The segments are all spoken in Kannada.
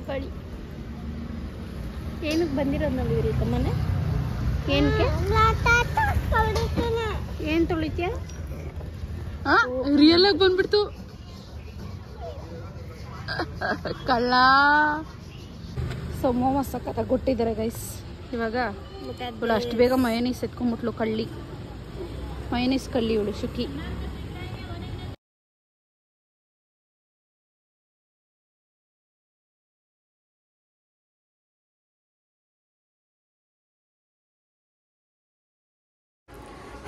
ಕಳಿ ಏನಕ್ಕೆ ಬಂದಿರೋದು ನೋಡಿದ್ರಿ ತಮ್ಮನೆ? ಏನಕ್ಕೆ ಏನು ತುಳಿತೀಯ? ರಿಯಲ್ ಆಗಿ ಬಂದ್ಬಿಡ್ತು ಕಳ್ಳ. ಸೊ ಮೋಮೋಸ್ ಸಕ್ಕತ್ತಾಗಿ ಕೊಟ್ಟಿದ್ದಾರೆ ಗೈಸ್. ಇವಾಗ ಇವಳು ಅಷ್ಟು ಬೇಗ ಮಯೋನೀಸ್ ಎತ್ಕೊಂಡ್ಬಿಟ್ಲು. ಕಳ್ಳಿ ಮಯೋನೀಸ್ ಕಳ್ಳಿ ಇವಳು Shuki.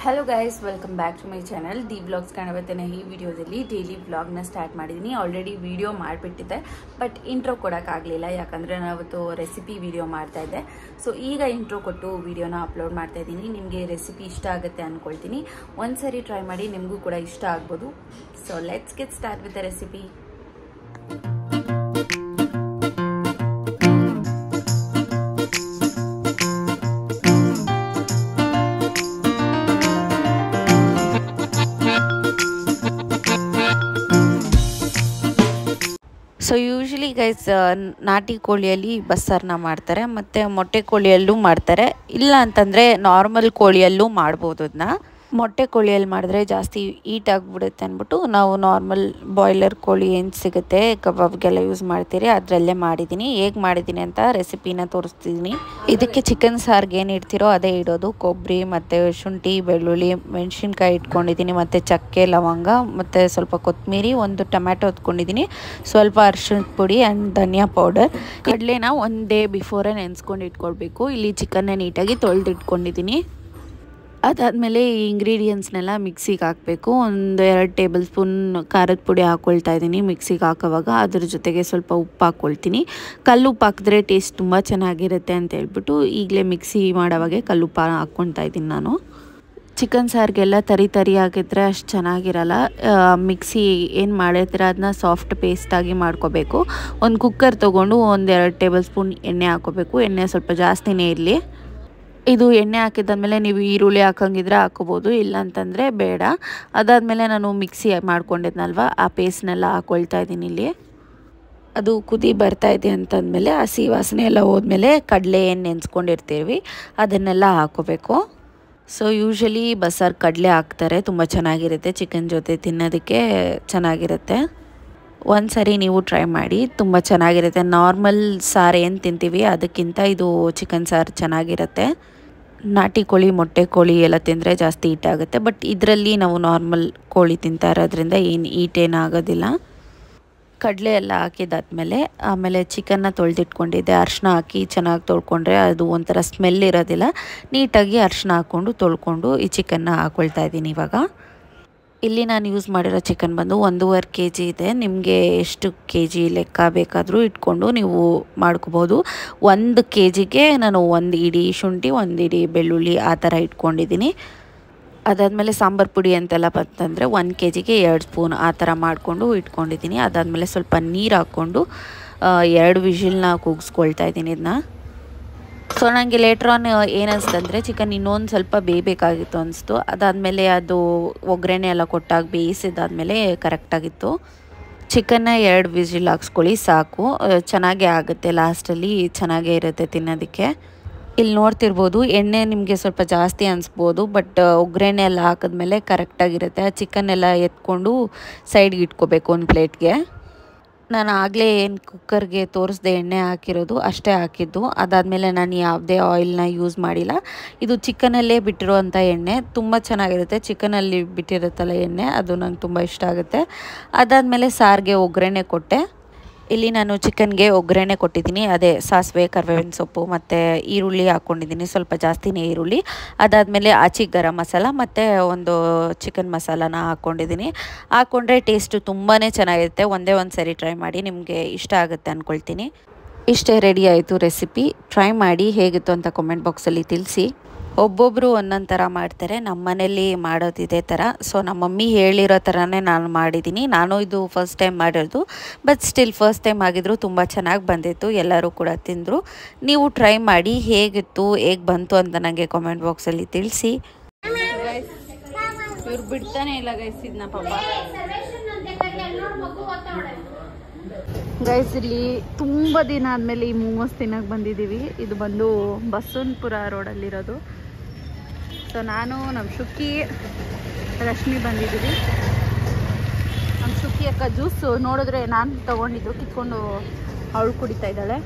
Hello guys, welcome back to my channel the vlogs. ಕಾಣುವತ್ತಿನ ಈ ವಿಡಿಯೋದಲ್ಲಿ ಡೈಲಿ ವ್ಲಾಗ್ನ ಸ್ಟಾರ್ಟ್ ಮಾಡಿದ್ದೀನಿ. ಆಲ್ರೆಡಿ ವಿಡಿಯೋ ಮಾಡಿಬಿಟ್ಟಿದ್ದೆ, ಬಟ್ ಇಂಟ್ರೋ ಕೊಡೋಕ್ಕಾಗಲಿಲ್ಲ, ಯಾಕಂದರೆ ನಾವತ್ತು ರೆಸಿಪಿ ವಿಡಿಯೋ ಮಾಡ್ತಾಯಿದ್ದೆ. ಸೊ ಈಗ ಇಂಟ್ರೋ ಕೊಟ್ಟು ವಿಡಿಯೋನ ಅಪ್ಲೋಡ್ ಮಾಡ್ತಾ ಇದ್ದೀನಿ. ನಿಮಗೆ ರೆಸಿಪಿ ಇಷ್ಟ ಆಗುತ್ತೆ ಅಂದ್ಕೊಳ್ತೀನಿ. ಒಂದ್ಸರಿ ಟ್ರೈ ಮಾಡಿ, ನಿಮಗೂ ಕೂಡ ಇಷ್ಟ ಆಗ್ಬೋದು. So let's get start with the recipe. So usually guys ನಾಟಿ ಕೋಳಿಯಲ್ಲಿ ಬಸ್ಸಾರನ್ನ ಮಾಡ್ತಾರೆ, ಮತ್ತು ಮೊಟ್ಟೆ ಕೋಳಿಯಲ್ಲೂ ಮಾಡ್ತಾರೆ. ಇಲ್ಲ ಅಂತಂದರೆ ನಾರ್ಮಲ್ ಕೋಳಿಯಲ್ಲೂ ಮಾಡ್ಬೋದು. ಅದನ್ನ ಮೊಟ್ಟೆ ಕೋಳಿಯಲ್ಲಿ ಮಾಡಿದ್ರೆ ಜಾಸ್ತಿ ಹೀಟ್ ಆಗಿಬಿಡುತ್ತೆ ಅಂದ್ಬಿಟ್ಟು ನಾವು ನಾರ್ಮಲ್ ಬಾಯ್ಲರ್ ಕೋಳಿ ಏನು ಸಿಗುತ್ತೆ ಕಬಾಬ್ಗೆಲ್ಲ ಯೂಸ್ ಮಾಡ್ತೀರಿ, ಅದರಲ್ಲೇ ಮಾಡಿದ್ದೀನಿ. ಹೇಗೆ ಮಾಡಿದ್ದೀನಿ ಅಂತ ರೆಸಿಪಿನ ತೋರಿಸ್ತಿದ್ದೀನಿ. ಇದಕ್ಕೆ ಚಿಕನ್ ಸಾರಿಗೆ ಏನು ಇಡ್ತೀರೋ ಅದೇ ಇಡೋದು. ಕೊಬ್ಬರಿ ಮತ್ತು ಶುಂಠಿ, ಬೆಳ್ಳುಳ್ಳಿ, ಮೆಣಸಿನ್ಕಾಯಿ ಇಟ್ಕೊಂಡಿದ್ದೀನಿ, ಮತ್ತು ಚಕ್ಕೆ, ಲವಂಗ, ಮತ್ತು ಸ್ವಲ್ಪ ಕೊತ್ತಂಬರಿ, ಒಂದು ಟೊಮ್ಯಾಟೊ ಹೊತ್ಕೊಂಡಿದ್ದೀನಿ, ಸ್ವಲ್ಪ ಅರಿಶಿಣದ ಪುಡಿ ಆ್ಯಂಡ್ ಧನಿಯಾ ಪೌಡರ್. ಕಡಲೆನ ಒನ್ ಡೇ ಬಿಫೋರೇ ನೆನೆಸ್ಕೊಂಡು ಇಟ್ಕೊಳ್ಬೇಕು. ಇಲ್ಲಿ ಚಿಕನ್ನ ನೀಟಾಗಿ ತೊಳೆದಿಟ್ಕೊಂಡಿದ್ದೀನಿ. ಅದಾದಮೇಲೆ ಈ ಇಂಗ್ರೀಡಿಯೆಂಟ್ಸ್ನೆಲ್ಲ ಮಿಕ್ಸಿಗೆ ಹಾಕಬೇಕು. ಒಂದು 2 ಟೇಬಲ್ ಸ್ಪೂನ್ ಖಾರದ ಪುಡಿ ಹಾಕ್ಕೊಳ್ತಾ ಇದ್ದೀನಿ ಮಿಕ್ಸಿಗೆ ಹಾಕೋವಾಗ. ಅದ್ರ ಜೊತೆಗೆ ಸ್ವಲ್ಪ ಉಪ್ಪು ಹಾಕ್ಕೊಳ್ತೀನಿ. ಕಲ್ಲುಪ್ಪು ಹಾಕಿದ್ರೆ ಟೇಸ್ಟ್ ತುಂಬ ಚೆನ್ನಾಗಿರುತ್ತೆ ಅಂತ ಹೇಳ್ಬಿಟ್ಟು ಈಗಲೇ ಮಿಕ್ಸಿ ಮಾಡೋವಾಗೆ ಕಲ್ಲುಪ್ಪು ಹಾಕ್ಕೊಳ್ತಾ ಇದ್ದೀನಿ ನಾನು. ಚಿಕನ್ ಸಾರಿಗೆಲ್ಲ ತರಿ ಆಗಿದ್ರೆ ಅಷ್ಟು ಚೆನ್ನಾಗಿರಲ್ಲ. ಮಿಕ್ಸಿ ಏನು ಮಾಡಿರ್ತೀರ ಅದನ್ನ ಸಾಫ್ಟ್ ಪೇಸ್ಟಾಗಿ ಮಾಡ್ಕೋಬೇಕು. ಒಂದು ಕುಕ್ಕರ್ ತೊಗೊಂಡು 1-2 ಟೇಬಲ್ ಸ್ಪೂನ್ ಎಣ್ಣೆ ಹಾಕ್ಕೋಬೇಕು. ಎಣ್ಣೆ ಸ್ವಲ್ಪ ಜಾಸ್ತಿನೇ ಇರಲಿ. ಇದು ಎಣ್ಣೆ ಹಾಕಿದ್ದಾದಮೇಲೆ ನೀವು ಈರುಳ್ಳಿ ಹಾಕೋಂಗಿದ್ರೆ ಹಾಕೋಬೋದು, ಇಲ್ಲ ಅಂತಂದರೆ ಬೇಡ. ಅದಾದಮೇಲೆ ನಾನು ಮಿಕ್ಸಿ ಮಾಡ್ಕೊಂಡಿದ್ನಲ್ವ ಆ ಪೇಸ್ಟ್ನೆಲ್ಲ ಹಾಕ್ಕೊಳ್ತಾ ಇದ್ದೀನಿ. ಇಲ್ಲಿ ಅದು ಕುದಿ ಬರ್ತಾಯಿದೆ ಅಂತಂದಮೇಲೆ ಹಸಿ ವಾಸನೆ ಎಲ್ಲ ಹೋದ್ಮೇಲೆ ಕಡಲೆ ಏನು ನೆನೆಸ್ಕೊಂಡಿರ್ತೀವಿ ಅದನ್ನೆಲ್ಲ ಹಾಕ್ಕೋಬೇಕು. ಸೊ ಯೂಶ್ವಲಿ ಬಸ್ಸಾರು ಕಡಲೆ ಹಾಕ್ತಾರೆ, ತುಂಬ ಚೆನ್ನಾಗಿರುತ್ತೆ. ಚಿಕನ್ ಜೊತೆ ತಿನ್ನೋದಕ್ಕೆ ಚೆನ್ನಾಗಿರುತ್ತೆ. ಒಂದು ಸರಿ ನೀವು ಟ್ರೈ ಮಾಡಿ, ತುಂಬ ಚೆನ್ನಾಗಿರುತ್ತೆ. ನಾರ್ಮಲ್ ಸಾರು ಏನು ತಿಂತೀವಿ ಅದಕ್ಕಿಂತ ಇದು ಚಿಕನ್ ಸಾರು ಚೆನ್ನಾಗಿರುತ್ತೆ. ನಾಟಿ ಕೋಳಿ, ಮೊಟ್ಟೆ ಕೋಳಿ ಎಲ್ಲ ತಿಂದರೆ ಜಾಸ್ತಿ ಹೀಟ್ ಆಗುತ್ತೆ, ಬಟ್ ಇದರಲ್ಲಿ ನಾವು ನಾರ್ಮಲ್ ಕೋಳಿ ತಿಂತಾ ಇರೋದ್ರಿಂದ ಏನು ಹೀಟ್ ಏನಾಗೋದಿಲ್ಲ. ಕಡಲೆ ಎಲ್ಲ ಹಾಕಿದಾದ್ಮೇಲೆ ಆಮೇಲೆ ಚಿಕನ್ನ ತೊಳೆದಿಟ್ಕೊಂಡಿದ್ದೆ. ಅರಿಶಿನ ಹಾಕಿ ಚೆನ್ನಾಗಿ ತೊಳ್ಕೊಂಡ್ರೆ ಅದು ಒಂಥರ ಸ್ಮೆಲ್ ಇರೋದಿಲ್ಲ. ನೀಟಾಗಿ ಅರಿಶಿನ ಹಾಕ್ಕೊಂಡು ತೊಳ್ಕೊಂಡು ಈ ಚಿಕನ್ನ ಹಾಕ್ಕೊಳ್ತಾ ಇದ್ದೀನಿ. ಇವಾಗ ಇಲ್ಲಿ ನಾನು ಯೂಸ್ ಮಾಡಿರೋ ಚಿಕನ್ ಬಂದು 1.5 kg ಇದೆ. ನಿಮಗೆ ಎಷ್ಟು kg ಲೆಕ್ಕ ಬೇಕಾದರೂ ಇಟ್ಕೊಂಡು ನೀವು ಮಾಡ್ಕೋಬೋದು. 1 kgಗೆ ನಾನು 1 ಇಡಿ ಶುಂಠಿ, 1 ಇಡಿ ಬೆಳ್ಳುಳ್ಳಿ ಆ ಥರ ಇಟ್ಕೊಂಡಿದ್ದೀನಿ. ಅದಾದಮೇಲೆ ಸಾಂಬಾರು ಪುಡಿ ಅಂತೆಲ್ಲ ಬಂತಂದರೆ 1 kgಗೆ 2 ಸ್ಪೂನ್ ಆ ಥರ ಮಾಡಿಕೊಂಡು ಇಟ್ಕೊಂಡಿದ್ದೀನಿ. ಅದಾದಮೇಲೆ ಸ್ವಲ್ಪ ನೀರು ಹಾಕ್ಕೊಂಡು 2 ವಿಷಿಲ್ನ ಕೂಗಿಸ್ಕೊಳ್ತಾ ಇದ್ದೀನಿ ಇದನ್ನ. ಸೊ ನನಗೆ ಲೇಟ್ರ್ ಆನ್ ಏನಿಸ್ತಂದರೆ ಚಿಕನ್ ಇನ್ನೊಂದು ಸ್ವಲ್ಪ ಬೇಯಬೇಕಾಗಿತ್ತು ಅನಿಸ್ತು. ಅದಾದಮೇಲೆ ಅದು ಒಗ್ಗರಣೆ ಎಲ್ಲ ಕೊಟ್ಟಾಗ ಬೇಯಿಸಿದಾದ್ಮೇಲೆ ಕರೆಕ್ಟಾಗಿತ್ತು. ಚಿಕನ್ನ 2 ವಿಸಿಲ್ ಹಾಕ್ಸ್ಕೊಳ್ಳಿ ಸಾಕು, ಚೆನ್ನಾಗೇ ಆಗುತ್ತೆ. ಲಾಸ್ಟಲ್ಲಿ ಚೆನ್ನಾಗೇ ಇರುತ್ತೆ ತಿನ್ನೋದಕ್ಕೆ. ಇಲ್ಲಿ ನೋಡ್ತಿರ್ಬೋದು ಎಣ್ಣೆ ನಿಮಗೆ ಸ್ವಲ್ಪ ಜಾಸ್ತಿ ಅನಿಸ್ಬೋದು, ಬಟ್ ಒಗ್ಗರಣೆ ಎಲ್ಲ ಹಾಕಿದ್ಮೇಲೆ ಕರೆಕ್ಟಾಗಿರುತ್ತೆ. ಆ ಚಿಕನ್ನೆಲ್ಲ ಎತ್ಕೊಂಡು ಸೈಡ್ಗೆ ಇಟ್ಕೋಬೇಕು ಒಂದು ಪ್ಲೇಟ್ಗೆ. ನಾನು ಆಗಲೇ ಏನು ಕುಕ್ಕರ್ಗೆ ತೋರಿಸ್ದೆ ಎಣ್ಣೆ ಹಾಕಿರೋದು ಅಷ್ಟೇ ಹಾಕಿದ್ದು. ಅದಾದಮೇಲೆ ನಾನು ಯಾವುದೇ ಆಯಿಲ್ನ ಯೂಸ್ ಮಾಡಿಲ್ಲ. ಇದು ಚಿಕನಲ್ಲೇ ಬಿಟ್ಟಿರೋವಂಥ ಎಣ್ಣೆ ತುಂಬ ಚೆನ್ನಾಗಿರುತ್ತೆ. ಚಿಕನಲ್ಲಿ ಬಿಟ್ಟಿರುತ್ತಲ್ಲ ಎಣ್ಣೆ, ಅದು ನಂಗೆ ತುಂಬ ಇಷ್ಟ ಆಗುತ್ತೆ. ಅದಾದಮೇಲೆ ಸಾರಿಗೆ ಒಗ್ಗರಣೆ ಕೊಟ್ಟೆ. ಇಲ್ಲಿ ನಾನು ಚಿಕನ್ಗೆ ಒಗ್ಗರಣೆ ಕೊಟ್ಟಿದ್ದೀನಿ. ಅದೇ ಸಾಸಿವೆ, ಕರಿಬೇವಿನ ಸೊಪ್ಪು ಮತ್ತು ಈರುಳ್ಳಿ ಹಾಕ್ಕೊಂಡಿದ್ದೀನಿ, ಸ್ವಲ್ಪ ಜಾಸ್ತಿನೇ ಈರುಳ್ಳಿ. ಅದಾದಮೇಲೆ ಆಚಿ ಗರಂ ಮಸಾಲ ಮತ್ತು ಒಂದು ಚಿಕನ್ ಮಸಾಲಾನ ಹಾಕ್ಕೊಂಡಿದ್ದೀನಿ. ಹಾಕ್ಕೊಂಡ್ರೆ ಟೇಸ್ಟು ತುಂಬಾ ಚೆನ್ನಾಗಿರುತ್ತೆ. ಒಂದೇ ಒಂದು ಸರಿ ಟ್ರೈ ಮಾಡಿ, ನಿಮಗೆ ಇಷ್ಟ ಆಗುತ್ತೆ ಅಂದ್ಕೊಳ್ತೀನಿ. ಇಷ್ಟೇ, ರೆಡಿ ಆಯಿತು ರೆಸಿಪಿ. ಟ್ರೈ ಮಾಡಿ ಹೇಗಿತ್ತು ಅಂತ ಕಾಮೆಂಟ್ ಬಾಕ್ಸಲ್ಲಿ ತಿಳಿಸಿ. ಒಬ್ಬೊಬ್ಬರು ಒಂದೊಂದು ಥರ ಮಾಡ್ತಾರೆ, ನಮ್ಮ ಮನೇಲಿ ಮಾಡೋದು ಇದೇ ಥರ. ಸೊ ನಮ್ಮ ಮಮ್ಮಿ ಹೇಳಿರೋ ಥರನೇ ನಾನು ಮಾಡಿದ್ದೀನಿ. ನಾನು ಇದು ಫಸ್ಟ್ ಟೈಮ್ ಮಾಡಿರೋದು, ಬಟ್ ಸ್ಟಿಲ್ ಫಸ್ಟ್ ಟೈಮ್ ಆಗಿದ್ರು ತುಂಬ ಚೆನ್ನಾಗಿ ಬಂದಿತ್ತು. ಎಲ್ಲರೂ ಕೂಡ ತಿಂದರು. ನೀವು ಟ್ರೈ ಮಾಡಿ ಹೇಗಿತ್ತು, ಹೇಗೆ ಬಂತು ಅಂತ ನನಗೆ ಕಾಮೆಂಟ್ ಬಾಕ್ಸಲ್ಲಿ ತಿಳಿಸಿ. ಇವ್ರು ಬಿಡ್ತಾನೆ ಇಲ್ಲ ಗೈಸ್ ಇದನ್ನ ಪಾಪ. ಗೈಸ್ ಇಲ್ಲಿ ತುಂಬ ದಿನ ಆದಮೇಲೆ ಈ ಮೋಮೋಸ್ ತಿನ್ನಕ್ಕೆ ಬಂದಿದ್ದೀವಿ. ಇದು ಬಂದು ಬಸವನಪುರ ರೋಡಲ್ಲಿರೋದು. ಸೊ ನಾನು ನಮ್ಮ ಶುಕ್ಕಿ ರಶ್ಮಿ ಬಂದಿದ್ದೀವಿ. ನಮ್ಮ ಶುಕ್ಕಿ ಅಕ್ಕ ಜ್ಯೂಸು ನೋಡಿದ್ರೆ ನಾನು ತೊಗೊಂಡಿದ್ದು ಕಿತ್ಕೊಂಡು ಅವಳು ಕುಡಿತಾ ಇದ್ದಾಳೆ.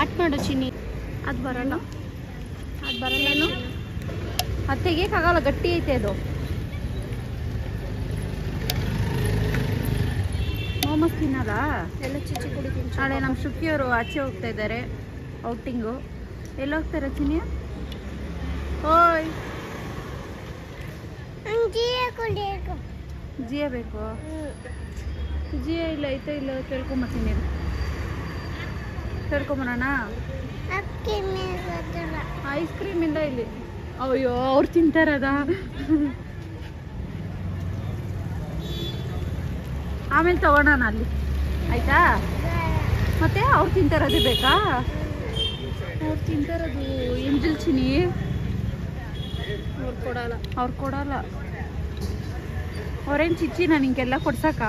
ಆಟ್ ಮಾಡು ಚಿನ್ನಿ. ಅದು ಬರಲ್ಲ, ಅದು ಬರಲ್ಲ. ಏನು ಅದು ತೆಗಿಯೋಕ್ಕಾಗಲ್ಲ, ಗಟ್ಟಿ ಐತೆ ಅದು. ಮೋಮೋಸ್ ತಿನ್ನಲ್ಲ ಎಲ್ಲ ಚಿಚ್ಚಿ ಕುಡಿತೀನಿ. ನಾಳೆ ನಮ್ಮ ಶುಕ್ಕಿಯವರು ಆಚೆ ಹೋಗ್ತಾ ಇದ್ದಾರೆ ಔಟಿಂಗು. ಎಲ್ಲಿ ಹೋಗ್ತಾರೆ ಚಿನ್ನಿ? ಓಯ್ ಜಿಯ ಬೇಕು? ಜಿಯ ಇಲ್ಲ ಐತೆ ಇಲ್ಲ ಕೇಳ್ಕೊಂಬತ್ತೀನಿ. ಕೇಳ್ಕೊಂಬರೋಣ. ಐಸ್ ಕ್ರೀಮ್ ಇಂದ ಇಲ್ಲಿ. ಅಯ್ಯೋ ಅವ್ರು ತಿಂತಾರದ. ಆಮೇಲೆ ತಗೋಣ ಅಲ್ಲಿ ಆಯ್ತಾ? ಮತ್ತೆ ಅವ್ರು ತಿಂತಾರದೇ ಬೇಕಾ? ಅವ್ರು ತಿಂತಾರದು ಎಂಜಲ್ ಚಿನಿ. ಅವ್ರು ಕೊಡಲ್ಲ. ಅವ್ರು ಕೊಡಲ್ಲ. ಅವ್ರೇನು ಚಿಚ್ಚಿನ ನಿಂಗೆಲ್ಲ ಕೊಡ್ಸಕ್ಕ?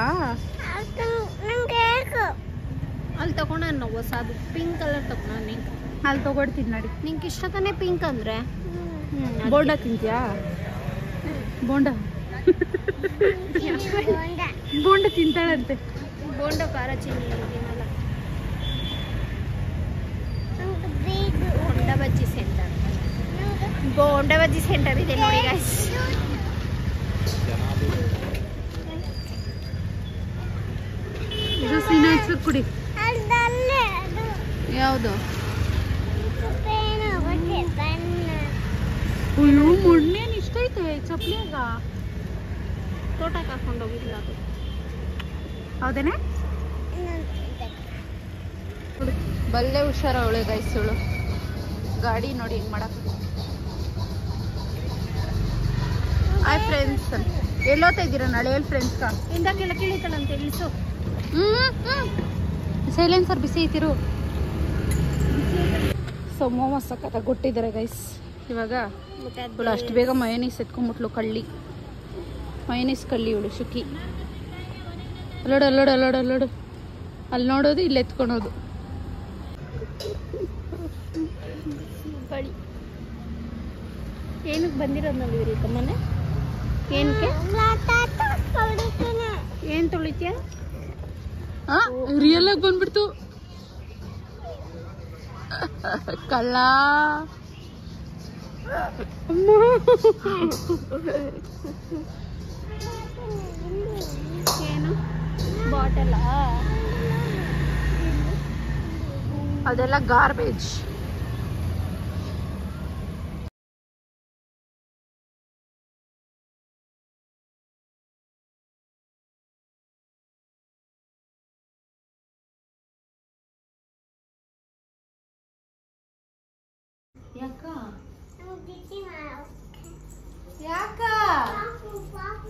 ಅಲ್ಲಿ ತಗೊಂಡ ನಾವು ಹೊಸದು ಪಿಂಕ್ ಕಲರ್ ತಗೊಂಡ. ನಿಂಗೆ ಅಲ್ಲಿ ತಗೊಡ್ತೀನಿ ನೋಡಿ. ನಿಂಗೆ ಇಷ್ಟ ತಾನೇ ಪಿಂಕ್ ಅಂದರೆ? ಬೋಂಡ ತಿಂತೀಯಾ? ಬೋಂಡ ಬೋಂಡ ತಿಂತಾಳಂತೆ. ಬೋಂಡ ಖಾರ ಚಿನ್ನಿ ತಿನ್ನಲ್ಲ. ಬೋಂಡ ಬಜ್ಜಿ ಸೆಂಟರ್, ಬೋಂಡ ಬಜ್ಜಿ ಸೆಂಟರ್ ಇದೆ ನೋಡಿ ಗೈಸ್. ಇದು ಸಿನಾಕ್ಸ್ ಕುಡಿ. ಯಾವುದು? ಅಯ್ಯೋ ಮೊನ್ನೇನು ಇಷ್ಟ ಐತೆ ಚಪ್ಲಿಯಾಗ. ತೋಟಕ್ಕೆ ಹಾಕೊಂಡು ಹೋಗಿಲ್ಲ ಅದು. ಹೌದೇನೆ? ಬಲ್ಲೆ ಹುಷಾರ ಅವಳೆ ಗೈಸಳು. ಗಾಡಿ ನೋಡಿ ಹಿಂಗೆ ಮಾಡಕ್ಕೆ. ಹಾಯ್ ಫ್ರೆಂಡ್ಸ್, ಎಲ್ಲೋತಾ ಇದ್ದೀರಾ ನಾಳೆ? ಹೇಳಿ ಫ್ರೆಂಡ್ಸ್ಗ. ಹಿಂದಾಗೆಲ್ಲ ಕೇಳಿತಳಂತ ಇಳಿಸು. ಸೈಲೆನ್ಸರ್ ಬಿಸಿ ಐತಿರು. ಸೊ ಮೋಮೋಸ್ ಸಕ್ಕತ್ತಾಗಿ ಕೊಟ್ಟಿದ್ದಾರೆ ಗೈಸ್. ಇವಾಗ ಇವಳು ಅಷ್ಟು ಬೇಗ ಮಯೋನೀಸ್ ಎತ್ಕೊಂಡ್ಬಿಟ್ಲು. ಕಳ್ಳಿ ಮಯೋನೀಸ್ ಕಳ್ಳಿ ಇವಳು ಶುಕಿ. ಅಲ್ಲೋಡು ಅಲ್ಲೋಡು ಅಲ್ಲೋಡು ಅಲ್ಲೋಡು. ಅಲ್ಲಿ ನೋಡೋದು, ಇಲ್ಲಿ ಎತ್ಕೊಳೋದು. ಬಳಿ ಏನಕ್ಕೆ ಬಂದಿರೋದು ನಾವು ಇವ್ರಿಗೆ ಮನೆ? ಏನಕ್ಕೆ? ಏನು ತೊಳಿತೀಯ? ರಿಯಲ್ ಆಗಿ ಬಂದ್ಬಿಡ್ತು ಕಳ್ಳ. ಏನು ಬಾಟಲ? ಅದೆಲ್ಲ ಗಾರ್ಬೇಜ್. ಯಾಕ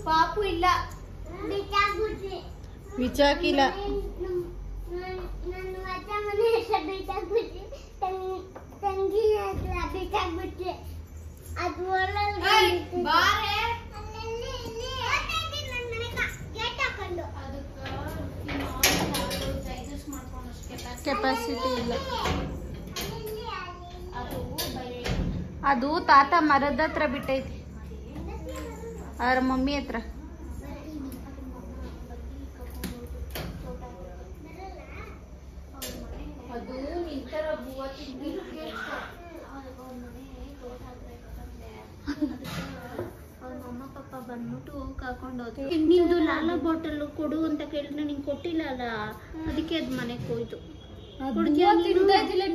ಪಾಪು ಇಲ್ಲ ವಿಚಾಕಿಲ್ಲ. ಕೆಪಾಸಿಟಿ ಇಲ್ಲ. ಅದು ತಾತ ಮರದ ಹತ್ರ ಬಿಟ್ಟೈತಿ, ಅವ್ರ ಮಮ್ಮಿ ಹತ್ರ. ಅದು ನಿಂತರ ಅವ್ರ ಅಮ್ಮ ಪಾಪ ಬಂದ್ಬಿಟ್ಟು ಕರ್ಕೊಂಡು ಹೋದ್ರು. ನಿಂದು ಲಾಲಾ ಬಾಟಲ್ ಕೊಡು ಅಂತ ಕೇಳಿದ್ರೆ ನಿಂಗೆ ಕೊಟ್ಟಿಲ್ಲ ಅಲ್ಲ, ಅದಕ್ಕೆ ಅದು ಮನೆಗೆ ಹೋಯ್ತು.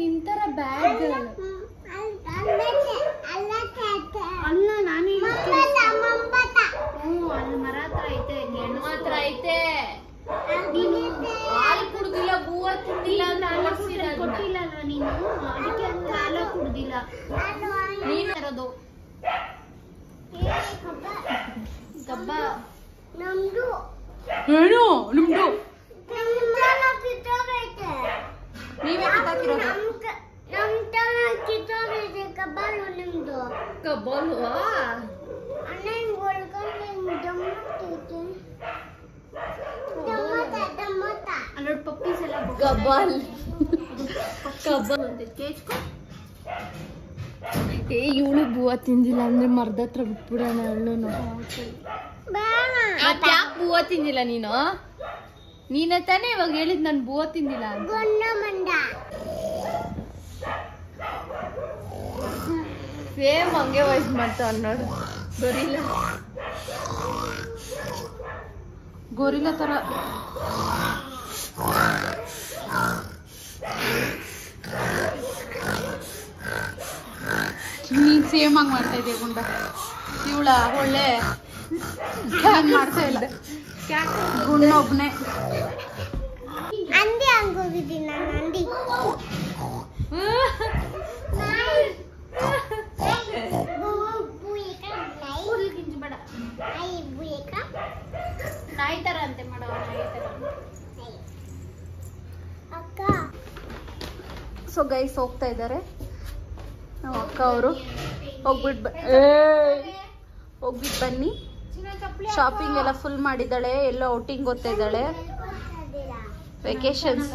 ನಿಂತರ ಬ್ಯಾಗ್ ಅಲ್ಲ ನಾನೇ ಅಲ್ಲಿ ಮರ ಹತ್ರ ಐತೆ, ಹೆಣ್ಣು ಹತ್ರ ಐತೆ. ನೀನು ಹಾಲು ಕುಡ್ದಿಲ್ಲ, ಬೂವ ತಿಂದಿಲ್ಲ ಅಂತ ಕೊಟ್ಟಿಲ್ಲ ಅಲ್ವಾ ನೀನು, ಅದಕ್ಕೆ ಹಾಲು ಕುಡ್ದಿಲ್ಲ ನೀನು ಇರೋದು. ಗಬ್ಬ ನಮ್ದು ಏನು ನಿಮ್ದು? ನೀವೇ ಕಿತ್ತಾಕಿರೋದು. ಕಬ್ಬಾಲು ಕಬಾಲ್ ಏ ಇವಳು ಬೂವ ತಿಂದಿಲ್ಲ ಅಂದ್ರೆ ಮರ್ದ ಹತ್ರ ಬಿಟ್ಬಿಡೋಣ ಅವಳು. ಯಾಕೆ ಬೂವ ತಿಂದಿಲ್ಲ ನೀನು? ನೀನೇ ತಾನೇ ಇವಾಗ ಹೇಳಿದ್ ನಾನು ಬೂವ ತಿಂದಿಲ್ಲ ಅಂತ. ಸೇಮ್ ಹಂಗೆ ವಾಯ್ಸ್ ಮಾಡ್ತಾವ ನೋಡು. ಗೊರಿಲ್ಲ ತರ ನೀನ್ ಸೇಮ್ ಹಂಗ್ ಮಾಡ್ತಾ ಇದ್ದೀಯ ಗುಂಡ. ಇವಳ ಒಳ್ಳೆ ಹ್ಯಾಂಗ್ ಮಾಡ್ತಾ ಇಲ್ಲ ಗುಣ್ಣೊಬ್ನೆ. ಅಂದಿ ಹಂಗೋಗಿದ್ದೀನಿ ನಾನು. ಅಂದಿ ನಾಯಿ ತರ ಅಂತೆ ಮಾಡೋ ಅಕ್ಕ. ಸೊ ಗೈಸ್ ಹೋಗ್ತಾ ಇದ್ದಾರೆ ನಮ್ಮ ಅಕ್ಕ ಅವರು. ಹೋಗ್ಬಿಟ್ಟು ಬನ್ನಿ. ಶಾಪಿಂಗ್ ಎಲ್ಲ ಫುಲ್ ಮಾಡಿದ್ದಾಳೆ. ಎಲ್ಲ ಔಟಿಂಗ್ ಹೋಗ್ತಾ ಇದ್ದಾಳೆ. ವೆಕೇಶನ್ಸ್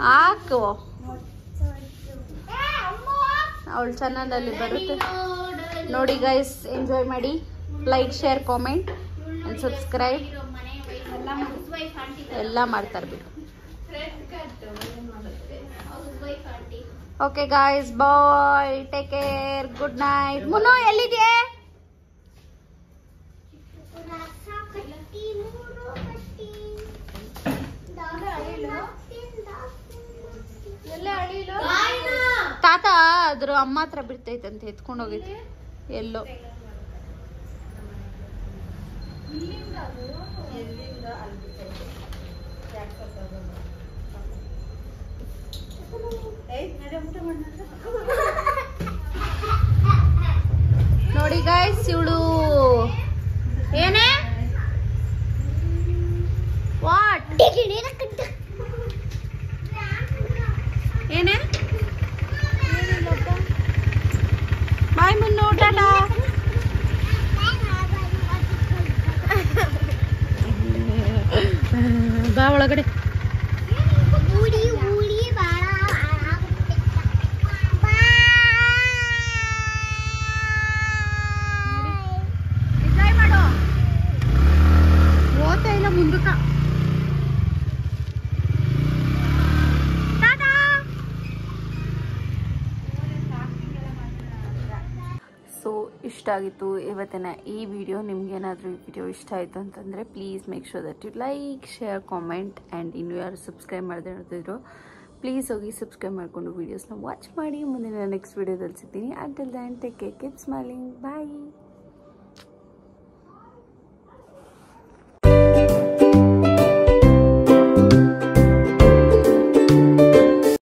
ಹಾಕು ಅವಳ ಚಾನಲಲ್ಲಿ ಬರುತ್ತೆ ನೋಡಿ ಗೈಸ್. ಎಂಜಾಯ್ ಮಾಡಿ. Like, share, comment and subscribe ಎಲ್ಲ ಮಾಡ್ತಾರೆ ಬಿಡು. ಓಕೆ ಗಾಯ್ಸ್, ಬಾಯ್, ಟೇಕ್ ಕೇರ್, ಗುಡ್ ನೈಟ್. ಮುನ್ನು ಎಲ್ಲಿದೆ? ತಾತ ಅದ್ರ ಅಮ್ಮ ಹತ್ರ ಬಿಡ್ತೈತಂತೆ, ಎತ್ಕೊಂಡು ಹೋಗೈತೆ ಎಲ್ಲೋ. ನೋಡಿ ಗೈಸ್, ಇವಳು ಏನೇ ವಾಟ್ ಏನೇ ಬಾಯ್ ಮುನ್ನು, ಟಾಟಾ. ಬಾ ಒಳಗಡೆ. ಓದ್ತಾ ಇಲ್ಲ ಮುಂದಕ್ಕ. ಸೊ ಇಷ್ಟ ಆಗಿತ್ತು ಇವತ್ತಿನ ಈ ವಿಡಿಯೋ. ನಿಮ್ಗೇನಾದರೂ ಈ ವಿಡಿಯೋ ಇಷ್ಟ ಆಯಿತು ಅಂತಂದರೆ please make sure that you like, share, comment and ಇನ್ನು ಯಾರು ಸಬ್ಸ್ಕ್ರೈಬ್ ಮಾಡದೆ ನೋಡ್ತಿದ್ರು ಪ್ಲೀಸ್ ಹೋಗಿ ಸಬ್ಸ್ಕ್ರೈಬ್ ಮಾಡಿಕೊಂಡು ವೀಡಿಯೋಸ್ನ ವಾಚ್ ಮಾಡಿ. ಮುಂದಿನ ನೆಕ್ಸ್ಟ್ ವೀಡಿಯೋದಲ್ಲಿ ಸಿಗ್ತೀನಿ. Until then take care, keep smiling, ಬಾಯ್.